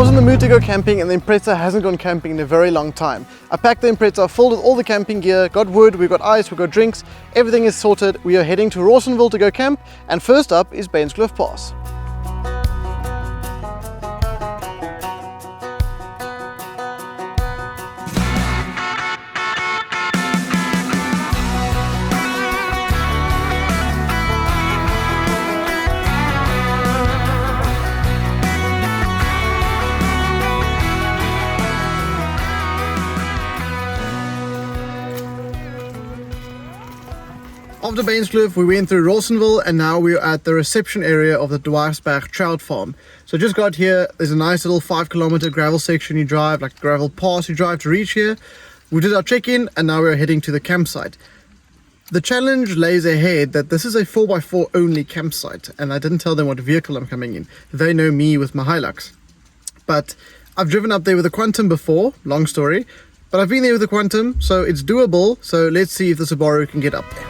was in the mood to go camping and the Impreza hasn't gone camping in a very long time. I packed the Impreza, filled with all the camping gear, got wood, we've got ice, we've got drinks, everything is sorted. We are heading to Rawsonville to go camp, and first up is Bainscliff Pass. After Bainscliff, we went through Rawsonville and now we're at the reception area of the Dwarsberg trout farm. So just got here, there's a nice little 5-kilometer gravel section you drive, like gravel pass you drive to reach here. We did our check-in and now we're heading to the campsite. The challenge lays ahead that this is a 4x4 only campsite, and I didn't tell them what vehicle I'm coming in. They know me with my Hilux. But I've driven up there with a Quantum before, long story, but I've been there with a Quantum, so it's doable. So let's see if the Subaru can get up there.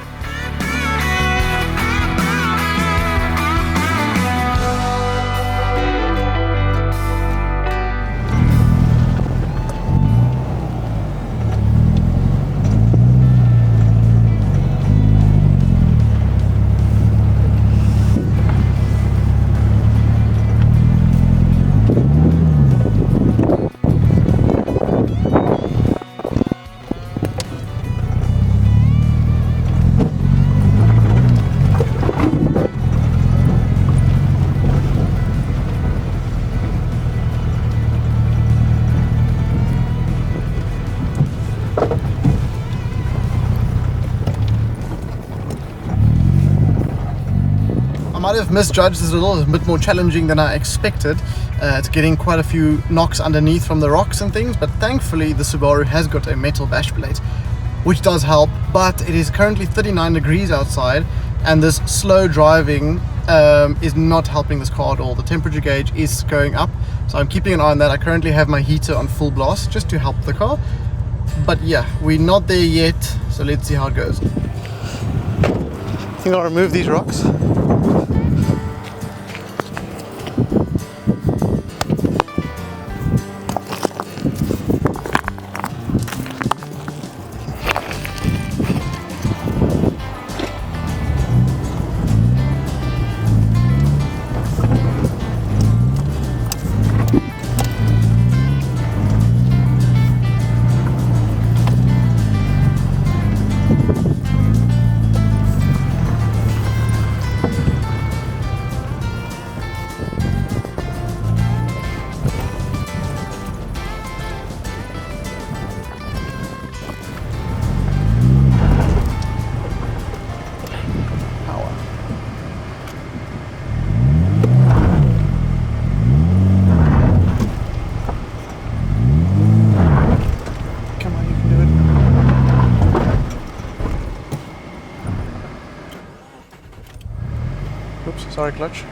I might have misjudged this a little. It's a bit more challenging than I expected. It's getting quite a few knocks underneath from the rocks and things, but thankfully the Subaru has got a metal bash plate, which does help. But it is currently 39 degrees outside, and this slow driving is not helping this car at all. The temperature gauge is going up, so I'm keeping an eye on that. I currently have my heater on full blast just to help the car. But yeah, we're not there yet, so let's see how it goes. I think I'll remove these rocks. Oops, sorry, clutch.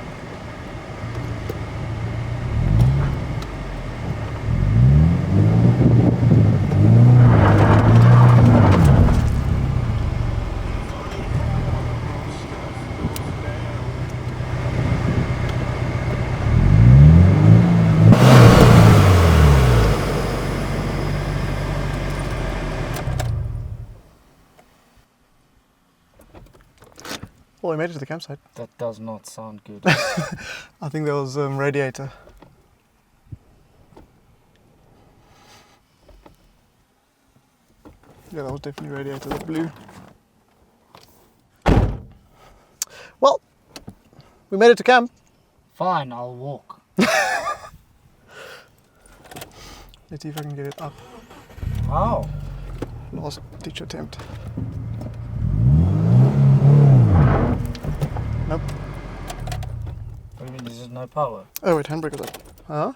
Well, we made it to the campsite. That does not sound good. I think there was radiator. Yeah, that was definitely radiator that blew. Well, we made it to camp. Fine, I'll walk. Let's see if I can get it up. How? Last ditch attempt. Nope. What do you mean, there's just no power? Oh wait, handbrake is up. Huh?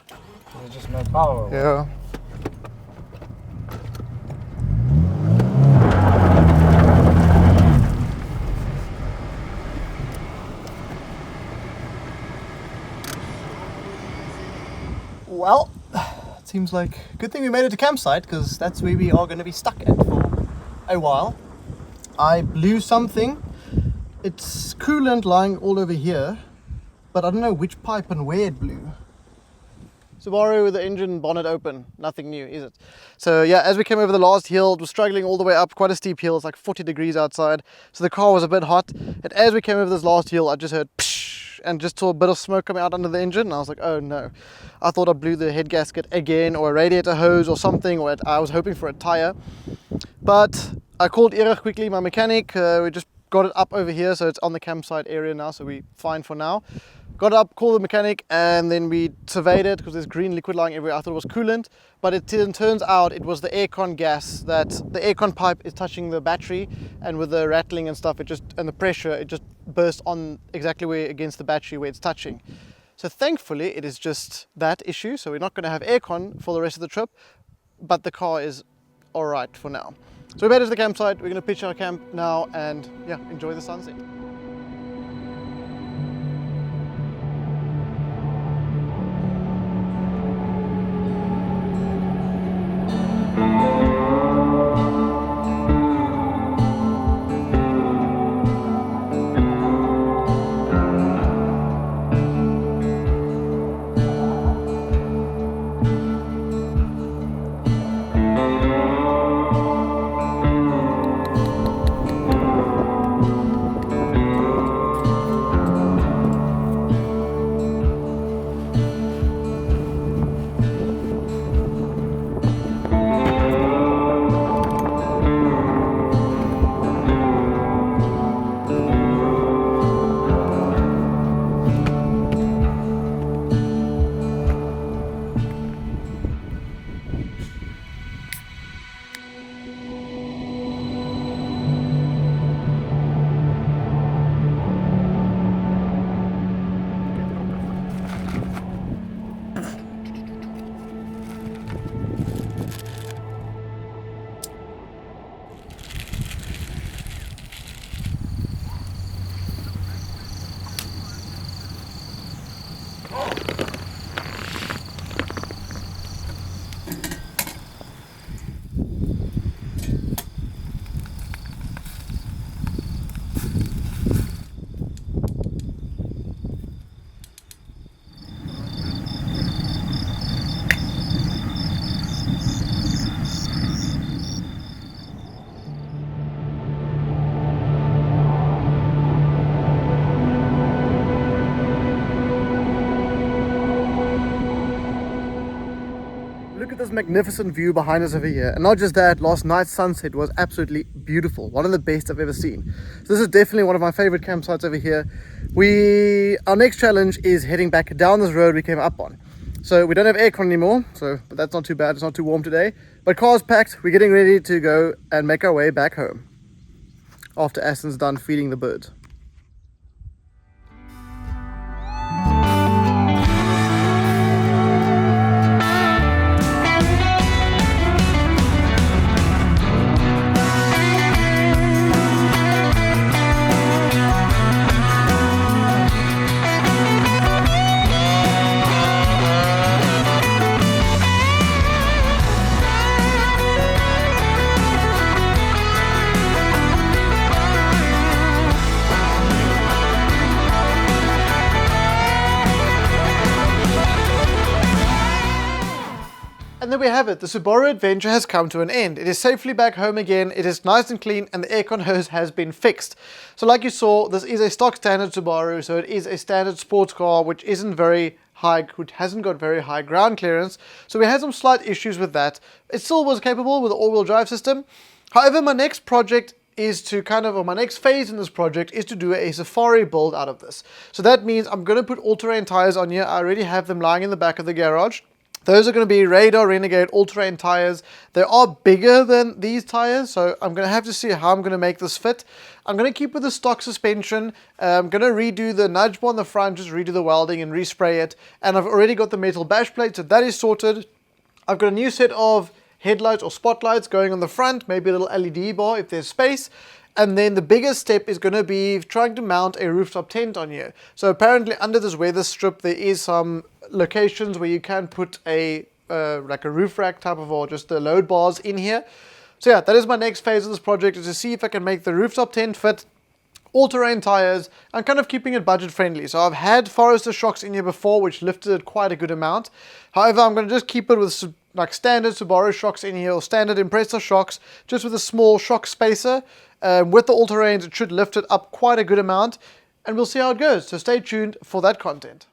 There's just no power? Yeah. Well, it seems like a good thing we made it to campsite, because that's where we are going to be stuck at for a while. I blew something. It's coolant lying all over here, but I don't know which pipe and where it blew. Subaru with the engine bonnet open, nothing new, is it? So yeah, as we came over the last hill, it was struggling all the way up, quite a steep hill, it's like 40 degrees outside, so the car was a bit hot, and as we came over this last hill, I just heard psh, and just saw a bit of smoke coming out under the engine, and I was like, oh no. I thought I blew the head gasket again, or a radiator hose or something, or I was hoping for a tire, but I called Erich quickly, my mechanic, we just got it up over here, so it's on the campsite area now, so we're fine for now. Got it up, called the mechanic, and then we surveyed it because there's green liquid lying everywhere. I thought it was coolant, but it turns out it was the aircon gas, that the aircon pipe is touching the battery, and with the rattling and stuff, and the pressure, it just burst on exactly where against the battery where it's touching. So thankfully it is just that issue, so we're not going to have aircon for the rest of the trip, but the car is alright for now. So we made it to the campsite, we're going to pitch our camp now and yeah, enjoy the sunset. Look at this magnificent view behind us over here, and not just that, last night's sunset was absolutely beautiful, one of the best I've ever seen. So this is definitely one of my favorite campsites over here. Our next challenge is heading back down this road we came up on. So we don't have aircon anymore, but that's not too bad, it's not too warm today, but car's packed, we're getting ready to go and make our way back home after Aston's done feeding the birds. And there we have it, the Subaru adventure has come to an end. It is safely back home again, it is nice and clean, and the aircon hose has been fixed. So like you saw, this is a stock standard Subaru, so it is a standard sports car which hasn't got very high ground clearance. So we had some slight issues with that. It still was capable with the all-wheel drive system. However, my next project is to my next phase in this project is to do a safari build out of this. So that means I'm going to put all-terrain tires on here. I already have them lying in the back of the garage. Those are going to be Radar Renegade all-terrain tires. They are bigger than these tires, so I'm going to have to see how I'm going to make this fit. I'm going to keep with the stock suspension. I'm going to redo the nudge bar on the front, just redo the welding and respray it. And I've already got the metal bash plate, so that is sorted. I've got a new set of headlights or spotlights going on the front, maybe a little LED bar if there's space. And then the biggest step is going to be trying to mount a rooftop tent on here. So apparently under this weather strip there is some locations where you can put a like a roof rack type of, or just the load bars in here. So yeah, that is my next phase of this project, is to see if I can make the rooftop tent fit. all-terrain tires, and kind of keeping it budget friendly. So I've had Forester shocks in here before, which lifted it quite a good amount. However, I'm going to just keep it with like standard Subaru shocks in here, or standard Impreza shocks, just with a small shock spacer. With the all-terrains, it should lift it up quite a good amount, and we'll see how it goes. So stay tuned for that content.